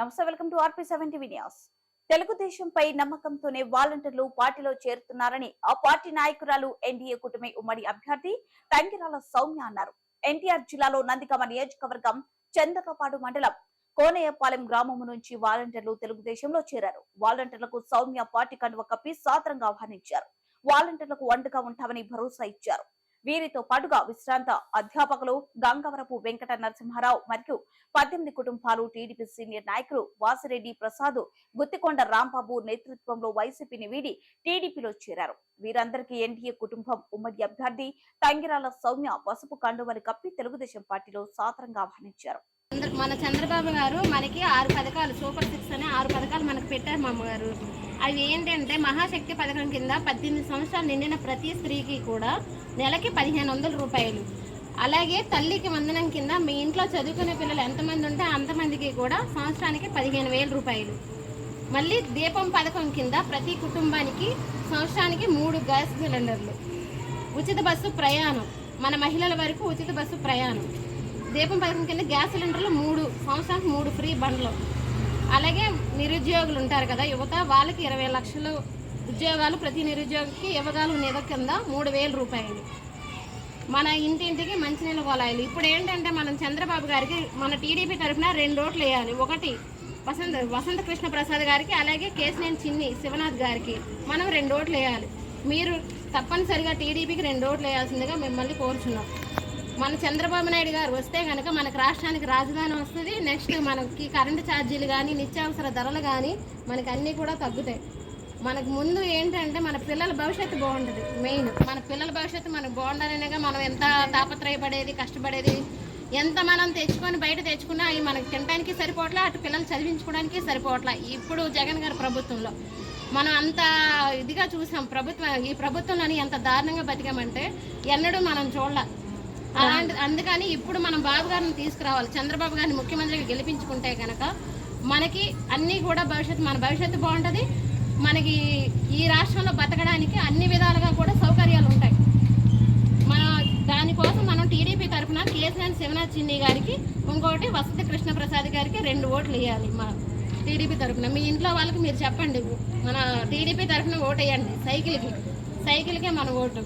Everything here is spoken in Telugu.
నమస్తే, welcome to RP7 TV news. తెలుగుదేశంపై నమ్మకంతోనే వాలంటీర్లు పార్టీలో చేరుతున్నారని ఆ పార్టీ నాయకురాలు ఎన్డీఏ కూటమి ఉమ్మడి అభ్యర్థి తంగిరాల సౌమ్య అన్నారు. ఎన్టీఆర్ జిల్లాలో నందిగామ నియోజకవర్గం చంద్రకపాడు మండలం కోనయ్యపాలెం గ్రామం నుంచి వాలంటీర్లు తెలుగుదేశంలో చేరారు. వాలంటీర్లకు సౌమ్య పార్టీ కండువ కప్పి సాదరంగా ఆహ్వానించారు. వాలంటీర్లకు అండగా ఉంటామని భరోసా ఇచ్చారు. వీరితో పాటుగా విశ్రాంత అధ్యాపకులు గంగవరపు వెంకట నరసింహారావు మరియు 18 కుటుంబాలు టీడీపీ సీనియర్ నాయకులు వాసిరెడ్డి ప్రసాద్, గుత్తికొండ రాంబాబు నేతృత్వంలో వైసీపీని వీడి టీడీపీలో చేరారు. వీరందరికీ ఎన్డీఏ కుటుంబం ఉమ్మడి అభ్యర్థి తంగిరాల సౌమ్య పసుపు కండువలు కప్పి తెలుగుదేశం పార్టీలో సాదరంగా ఆహ్వానించారు. మన చంద్రబాబు గారు మనకి 6 పథకాలు సూపర్ 6 అనే 6 పథకాలు మనకు పెట్టారు మా అమ్మగారు. అవి ఏంటంటే మహాశక్తి పథకం కింద 18 సంవత్సరాలు నిండిన ప్రతి స్త్రీకి కూడా నెలకి 1500 రూపాయలు. అలాగే తల్లికి వందనం కింద మీ ఇంట్లో చదువుకునే పిల్లలు ఎంతమంది ఉంటే అంతమందికి కూడా సంవత్సరానికి 15,000 రూపాయలు. మళ్ళీ దీపం పథకం కింద ప్రతి కుటుంబానికి సంవత్సరానికి 3 గ్యాస్ సిలిండర్లు, ఉచిత బస్సు ప్రయాణం, మన మహిళల వరకు ఉచిత బస్సు ప్రయాణం. దీపం పథకం కింద గ్యాస్ సిలిండర్లు 3 సంవత్సరానికి 3 ఫ్రీ బండ్లు. అలాగే నిరుద్యోగులు ఉంటారు కదా యువత, వాళ్ళకి 20 లక్షలు ఉద్యోగాలు ప్రతి నిరుద్యోగికి ఇవ్వగాలు నిధ కింద 3,000 రూపాయలు. మన ఇంటింటికి మంచినీళ్ళ కొలాయిలు. ఇప్పుడు ఏంటంటే మనం చంద్రబాబు గారికి మన టీడీపీ తరఫున 2 ఓట్లు వేయాలి. ఒకటి వసంత కృష్ణ ప్రసాద్ గారికి, అలాగే కేసినేని చిన్ని శివనాథ్ గారికి మనం 2 ఓట్లు వేయాలి. మీరు తప్పనిసరిగా టీడీపీకి 2 ఓట్లు వేయాల్సిందిగా మిమ్మల్ని కోరుచున్నాం. మన చంద్రబాబు నాయుడు గారు వస్తే కనుక మనకు రాష్ట్రానికి రాజధాని వస్తుంది. నెక్స్ట్ మనకి కరెంటు ఛార్జీలు కానీ నిత్యావసర ధరలు కానీ మనకి అన్నీ కూడా తగ్గుతాయి. మనకు ముందు ఏంటంటే మన పిల్లల భవిష్యత్తు బాగుంటుంది. మెయిన్ మన పిల్లల భవిష్యత్తు మనకు బాగుండాలనేగా మనం ఎంత తాపత్రయపడేది, కష్టపడేది. ఎంత మనం తెచ్చుకొని బయట తెచ్చుకున్నా అవి మనకు తినడానికి సరిపోవట్లా, అటు పిల్లలు చదివించుకోవడానికి సరిపోవట్లా. ఇప్పుడు జగన్ గారి ప్రభుత్వంలో మనం అంత ఇదిగా చూసాం. ఈ ప్రభుత్వంలోని ఎంత దారుణంగా బతికామంటే ఎన్నడూ మనం చూడాల. అందుకని ఇప్పుడు మనం బాబు గారిని తీసుకురావాలి. చంద్రబాబు గారిని ముఖ్యమంత్రిగా గెలిపించుకుంటే కనుక మనకి అన్నీ కూడా మన భవిష్యత్తు బాగుంటుంది. మనకి ఈ రాష్ట్రంలో బతకడానికి అన్ని విధాలుగా కూడా సౌకర్యాలు ఉంటాయి. దానికోసం మనం టీడీపీ తరఫున కేసినేని శివనాథ్ చిన్ని గారికి, ఇంకోటి వసంత కృష్ణ ప్రసాద్ గారికి 2 ఓట్లు వేయాలి. మా టీడీపీ తరఫున మీ ఇంట్లో వాళ్ళకి మీరు చెప్పండి, మన టీడీపీ తరఫున ఓటు వేయండి. సైకిల్కే మన ఓటు.